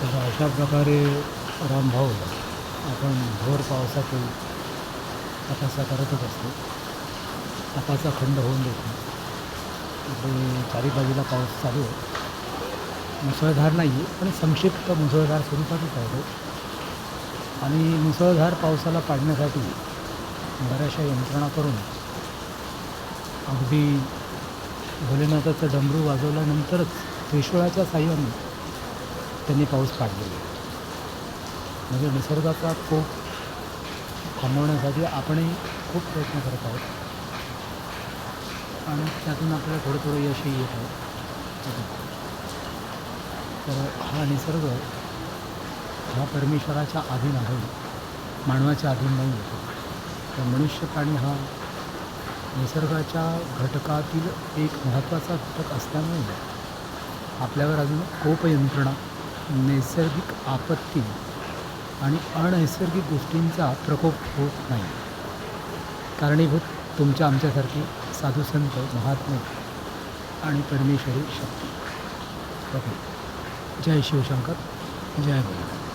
तर अशा प्रकारे रामभाऊ आपण भोर पावसातही तपासा करतच असतो. तपाचा खंड होऊन देत नाही. इकडे चारी बाजूला पाऊस चालू आहे. मुसळधार नाही आहे, पण संक्षिप्त मुसळधार स्वरूपातच आहे तो. आणि मुसळधार पावसाला पाडण्यासाठी बऱ्याचशा यंत्रणा करून अगदी भोलेनाथाचं डमरू वाजवल्यानंतरच त्रिशूळाच्या साहाय्याने त्यांनी पाऊस पाडलेला आहे. म्हणजे निसर्गाचा कोप थांबवण्यासाठी आपणही खूप प्रयत्न करत आहोत आणि त्यातून आपल्याला थोडं थोडं यशही येत आहे. तर हा निसर्ग हा परमेश्वराच्या अधीन आहे, मानवाच्या अधीन नाही आहे. तर मनुष्य प्राणी हा निसर्गाच्या घटकातील एक महत्त्वाचा घटक असल्यामुळे आपल्यावर अजून कोप यंत्रणा, नैसर्गिक आपत्ती आणि अनैसर्गिक गोष्टींचा प्रकोप होत नाही. कारणीभूत तुमच्या आमच्यासारखी साधू संत, महात्मे आणि परमेश्वरी शक्ती. ओके. जय शिवशंकर, जय भोलेनाथ.